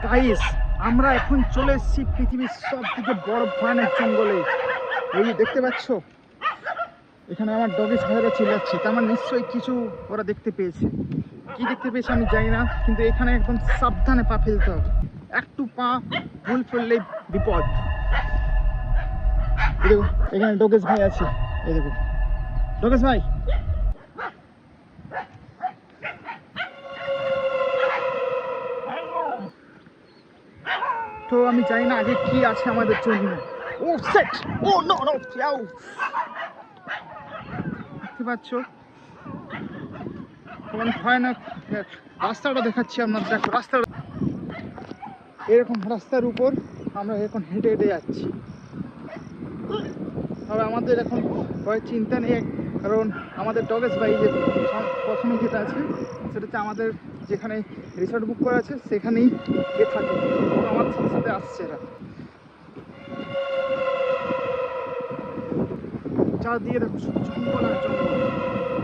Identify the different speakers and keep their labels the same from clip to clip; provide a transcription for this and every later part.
Speaker 1: Guys, আমরা এখন চলে এসেছি পৃথিবীর সব থেকে বড় ভয়ানক জঙ্গলে। এই দেখতে পাচ্ছ, এখানে আমার ডগিস ভাইরা চিল্লাচ্ছে, তার মানে নিশ্চয়ই কিছু ওরা দেখতে পেয়েছে। কি দেখতে পেয়েছে আমি জানি না, কিন্তু এখানে একদম সাবধানে পা ফেলতে হবে, একটু পা ভুল ফেললেই বিপদ। এই দেখো, এখানে ডগেশ ভাই আছে। এই দেখো ডগেশ ভাই, তো আমি জানি না আগে কি আছে আমাদের জন্য। ও সেট, ও নো নো, যাও। দেখতে পাচ্ছ কেমন ভয়ানক রাস্তাটা দেখাচ্ছি আপনার। দেখো রাস্তাটা, এরকম রাস্তার উপর আমরা এখন হেঁটে হেঁটে যাচ্ছি। তবে আমাদের এখন ভয়ের চিন্তা নেই, কারণ আমাদের ডগেশ ভাই যে প্রথমে যেটা আছে সেটা হচ্ছে আমাদের যেখানে রিসর্ট বুক করা আছে সেখানেই গিয়ে থাকে, আমার সাথে সাথে আসছে এরা। চারদিকে দেখো শুধু জঙ্গল আর জঙ্গল,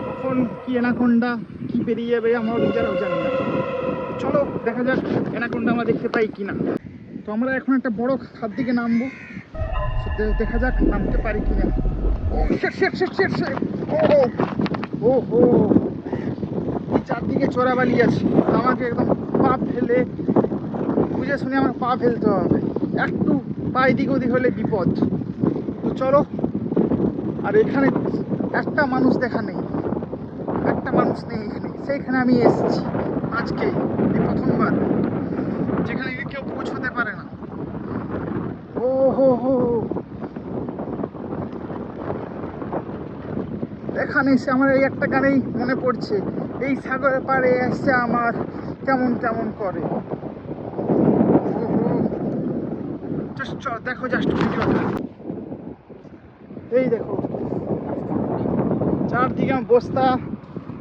Speaker 1: কখন কি অ্যানাকোন্ডা কি বেরিয়ে যাবে আমরা নিজেরাও জানি না। চলো দেখা যাক অ্যানাকোন্ডা আমরা দেখতে পাই কিনা। তো আমরা এখন একটা বড় খাদ দিকে নামবো, দেখা যাক নামতে পারি কিনা। ও হো, চারদিকে চোরাবালি আছে, আমাকে একদম পা ফেলে বুঝে শুনে আমার পা ফেলতে হবে, একটু পা এদিক ওদিক হলে বিপদ। তো চলো। আর এখানে একটা মানুষ দেখা নেই, একটা মানুষ নেই এখানে, সেইখানে আমি এসেছি আজকে এই প্রথমবার, যেখানে কেউ পৌঁছতে পারে না। ও হো হো, এখানে এসে আমার এই একটা গানেই মনে পড়ছে, এই সাগরের পাড়ে এসে আমার কেমন কেমন করে। দেখো জাস্ট ভিডিওটা, এই দেখো চারদিকে বস্তা,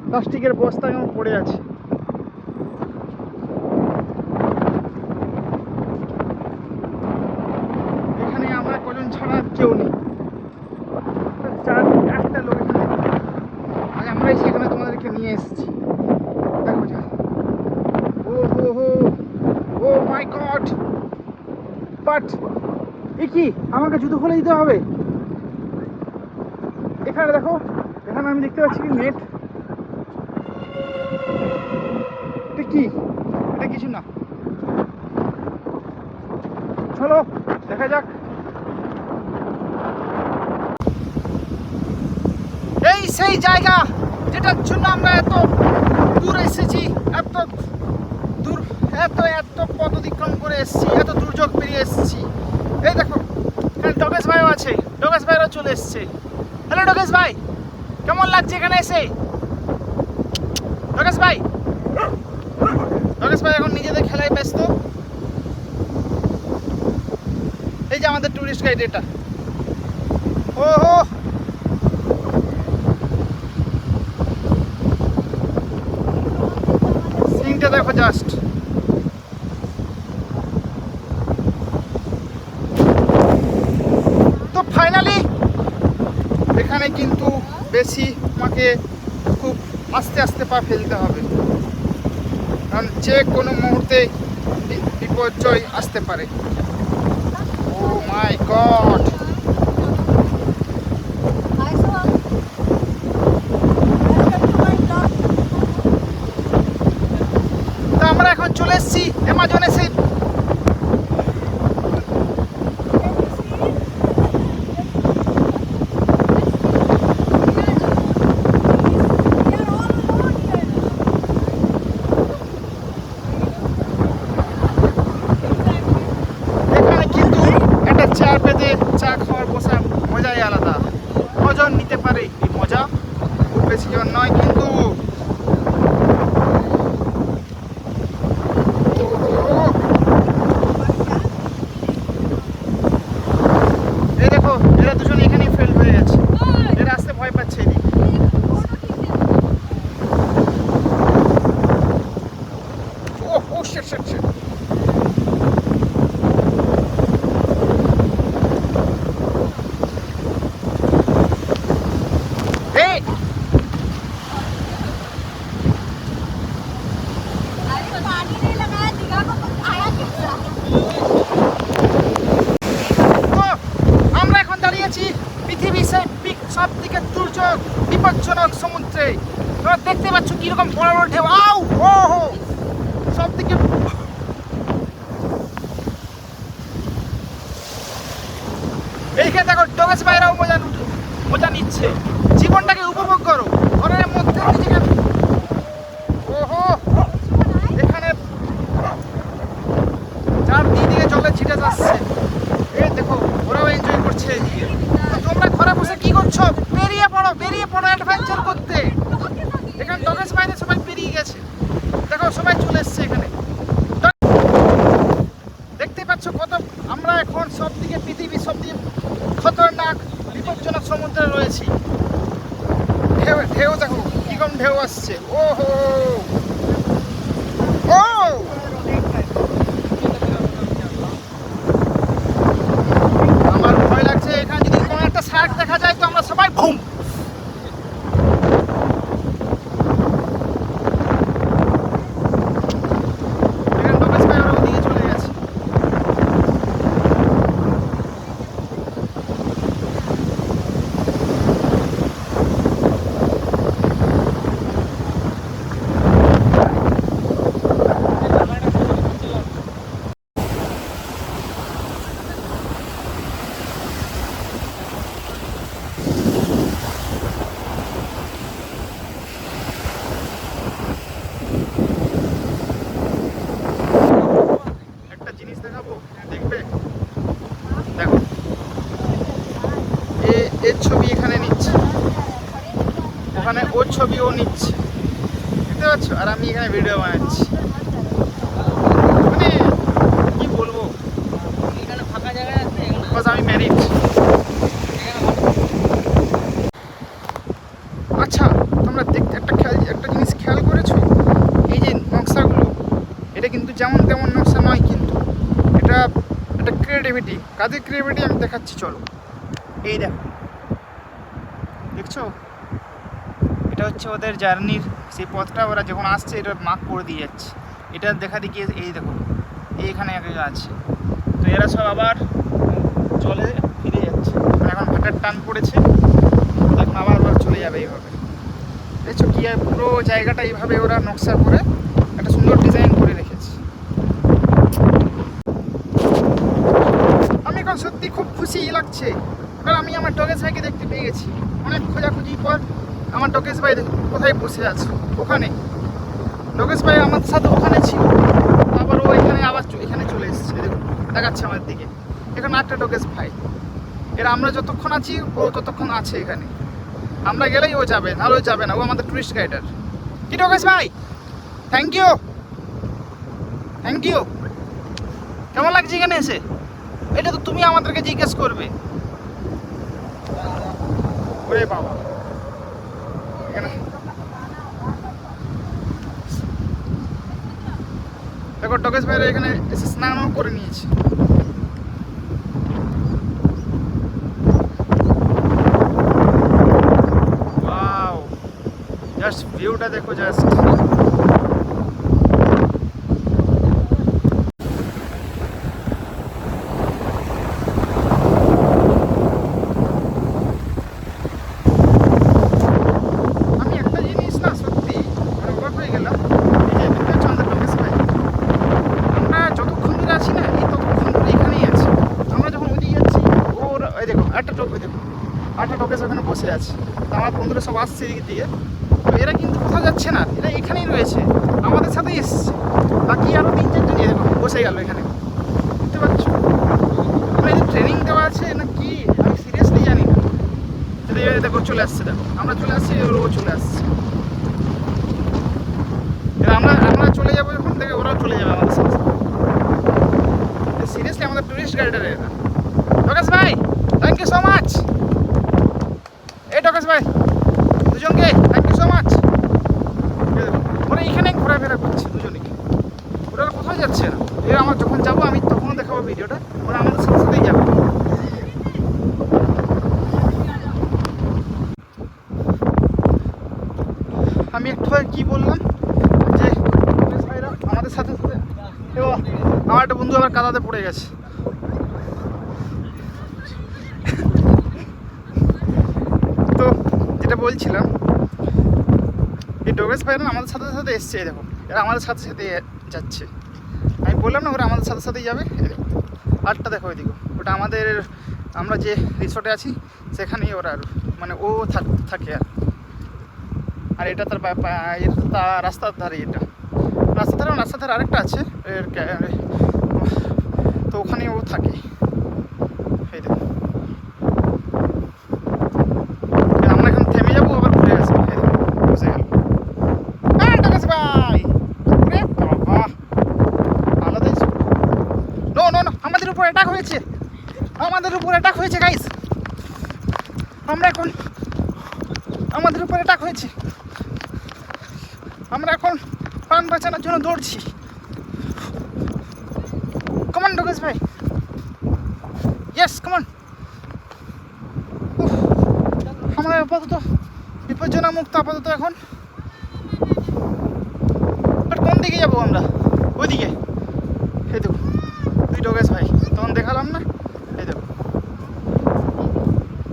Speaker 1: প্লাস্টিকের বস্তা কেমন পড়ে আছে। এখানে আমরা কজন ছাড়া কেউ নেই, একটা লোক এখানে, আজ আমরাই সেখানে তোমাদেরকে নিয়ে এসেছি। দেখো যা, ও হো হো, ও মাই গড, বাট এ কি, আমাকে জুতো খুলে দিতে হবে। এখানে দেখো, এখানে আমি দেখতে পাচ্ছি কি নেট, এটা কি, এটা কিছু না। চলো দেখা যাক। এই সেই জায়গা যেটার জন্য আমরা এত দূর এসেছি, এত দূর, এত এত পথ অতিক্রম করে এসেছি, এত দুর্যোগ পেরিয়ে এসেছি। এই দেখো এখানে ডগেশ ভাইও আছে, ডগেশ ভাইও চলে এসছে। হ্যালো ডগেশ ভাই, কেমন লাগছে এখানে এসে? ডগেশ ভাই, ডগেশ ভাই এখন নিজেদের খেলায় ব্যস্ত। এই যে আমাদের টুরিস্ট গাইড, এটা ও হো, সিনটা দেখো জাস্ট। তো ফাইনালি এখানে কিন্তু বেশি আমাকে খুব আস্তে আস্তে পা ফেলতে হবে, কারণ যে কোনো মুহূর্তে বিপর্যয় আসতে পারে। ও মাই গড, তো আমরা এখন চলে এসেছি অ্যামাজনে। সেই এখানে কিন্তু একটা চেয়ার পেতে চা খাওয়ার বসা মজাই আলাদা, কজন নিতে পারে এই মজা, খুব বেশি জন নয় কিন্তু। এই দেখো এরা দুজন এখানেই ফেল হয়ে গেছে, এরা আসতে ভয় পাচ্ছে এদিকে। ও ও শিট শিট শিট, এই কিরকম বড় বড় ঢেউ, আউ ও হো সব দিকে। এইখানে দেখো ডগেশ ভাইরাও মজা নিচ্ছে, জীবনটাকে উপভোগ করো ঘরের মধ্যে নিজেকে। ওহো এখানে চারদিকে জলে ছিটে যাচ্ছে, এই দেখো ওরাও এনজয় করছে। তোমরা ঘরে বসে কি করছো? বেরিয়ে পড়ো অ্যাডভেঞ্চার করতে। এখানে ডগেশ ভাইদের সবাই বেরিয়ে গেছে, দেখো সবাই চলে এসছে এখানে। দেখতে পাচ্ছ কত আমরা এখন সব দিকে পৃথিবীর সব দিকে খতরনাক বিপজ্জনক সমুদ্রে রয়েছি। ঢেউ দেখো কিরকম ঢেউ আসছে, ওহো ও আমার ভয় লাগছে। এখানে যদি কোনো একটা শার্ক দেখা যায় তো আমরা সবাই ভুম। এখানে ডগেশ ভাই ওরা ওদিকে চলে গেছে। একটা জিনিস দেখাবো, দেখবে, দেখো এর ছবি এখানে নিচ্ছে, ওখানে ওর ছবিও নিচ্ছে, দেখতে পাচ্ছ? আর আমি এখানে ভিডিও বানাচ্ছি। মানে কি বলবো, এখানে ফাঁকা জায়গা আছে, আমি ম্যারিড। আচ্ছা তোমরা দেখতে একটা জিনিস খেয়াল করেছো? এই যে নকশাগুলো, এটা কিন্তু যেমন তেমন নকশা নয়, কিন্তু এটা একটা ক্রিয়েটিভিটি। কাদের ক্রিয়েটিভিটি আমি দেখাচ্ছি, চলো। এই দেখো, দেখছো? এটা হচ্ছে ওদের জার্নির সেই পথটা, ওরা যখন আসছে এটা মার্ক করে দিয়ে যাচ্ছে। এটা দেখা দেখিয়ে এই দেখো এইখানে আছে, তো এরা সব আবার চলে ফিরে যাচ্ছে। এখন ভাটার টান পড়েছে, এখন আবার চলে যাবে এইভাবে। দেখছো কি পুরো জায়গাটা এইভাবে ওরা নকশা করে একটা সুন্দর ডিজাইন করে রেখেছে। আমি এখন সত্যি খুব খুশি লাগছে, কারণ আমি আমার ডগেশ ভাইকে দেখতে পেয়ে গেছি। অনেক খোঁজাখুঁজির পর আমার ডগেশ ভাই কোথায় বসে আছে, ওখানে। ডগেশ ভাই আমার সাথে ওখানে ছিল, তারপর ও এখানে আবার এখানে চলে এসেছে, দেখুন দেখাচ্ছে আমার দিকে। এখানে একটা ডগেশ ভাই, এরা আমরা যতক্ষণ আছি ও ততক্ষণ আছে এখানে। আমরা গেলেই ও যাবে, নাহলে ও যাবে না, ও আমাদের টুরিস্ট গাইডার। কি ডগেশ ভাই, থ্যাংক ইউ। কেমন লাগছে এখানে এসে? এটা তো তুমি আমাদেরকে জিজ্ঞেস করবে। ওরে বাবা, এখানে দেখো ডগেশ ভাইরা এখানে এসে স্নানও করে নিয়েছে। ওয়াও, জাস্ট ভিউটা দেখো, জাস্ট একটা ডগেশ ওখানে বসে আছে। তো আমার বন্ধুরা সব আসছে এদিক দিয়ে, তো এরা কিন্তু কোথাও যাচ্ছে না, এরা এখানেই রয়েছে, আমাদের সাথেই এসছে। বাকি আরও 3-4 জন এরকম বসে গেল এখানে, বুঝতে পারছো? মানে এদের ট্রেনিং দেওয়া আছে না কি, আমি সিরিয়াসলি জানি না। দেখো চলে আসছে, দেখো আমরা চলে আসছি, ও চলে আসছে। আমরা চলে যাবো যখন, দেখে ওরাও চলে যাবে আমাদের সাথে। সিরিয়াসলি আমাদের টুরিস্ট গাইডার এরা। ডগেশ ভাই, থ্যাংক ইউ সো মাচ। এই ডগেশ ভাই দুজনকে থ্যাংক ইউ সো মাচ। ওরা এখানে ঘোরাফেরা করছে দুজনে, ওরা কোথাও যাচ্ছে না। এরা আমার যখন যাবো আমি তখনও দেখাবো ভিডিওটা, ওরা আমাদের সাথে সাথেই যাবে। আমি একটু কি বললাম যে ভাইরা আমাদের সাথে সাথে, আমার একটা বন্ধু আবার কাদাতে পড়ে গেছে। তো যেটা বলছিলাম এই ডোগেশ ভাইরা না আমাদের সাথে সাথে এসছে, এই দেখো এরা আমাদের সাথে সাথে যাচ্ছে। আমি বললাম না ওরা আমাদের সাথে সাথেই যাবে। এই দেখো আরটা দেখো ওইদিকে, ওটা আমাদের আমরা যে রিসোর্টে আছি সেখানেই ওরা আর মানে ও থাকে আর এটা তার রাস্তার ধারে, এটা রাস্তার ধারে আরেকটা আছে তো ওখানে ও থাকে। এই দেখো আমরা এখন থেমে যাবো, আবার ঘুরে আসবো। এই দেখো বুঝে গেল ভাই, বাবা আলাদাই। নো নো নো, আমাদের উপর অ্যাটাক হয়েছে, আমাদের উপর অ্যাটাক হয়েছে গাইস। আমরা এখন আমাদের উপর অ্যাটাক হয়েছে, আমরা এখন প্রাণ বাঁচানোর জন্য দৌড়ছি। কমান ডোগেশ ভাই, ইয়েস কমান। আমরা আপাতত বিপজ্জনক মুক্ত আপাতত এখন। বাট কোন দিকে যাবো আমরা? ওইদিকে। এই দেখো তুই ডোগেশ ভাই, তখন দেখালাম না, এই দেখো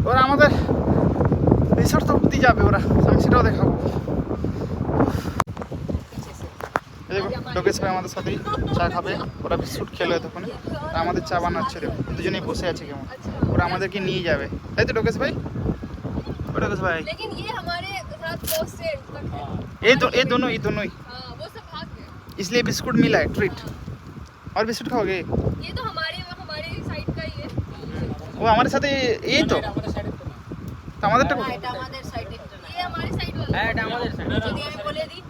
Speaker 1: ওরা আমাদের রিসোর্ট তো অব্দি যাবে ওরা, আমি সেটাও দেখাবো। এই দেখো ডোগেশ ভাই আমাদের সাথেই চা খাবে, ওরা বিস্কুট খেলো তখন, আমাদের চা বানাচ্ছে। দেখো দুজনেই বসে আছে কেমন, ওরা আমাদেরকে নিয়ে যাবে, তাই তো ডোগেশ ভাই? डोगेश भाई
Speaker 2: लेकिन ये हमारे साथ बहुत से
Speaker 1: ये दोनों ही
Speaker 2: वो सब भाग गए।
Speaker 1: इसलिए बिस्कुट मिला है, ट्रीट। और बिस्कुट खाओगे?
Speaker 2: ये तो हमारे साइड का ही है।
Speaker 1: वो हमारे साथ यही तो আমাদেরটা
Speaker 2: ये हमारे साइड वाला है, আমাদের साइड যদি আমি বলে দিই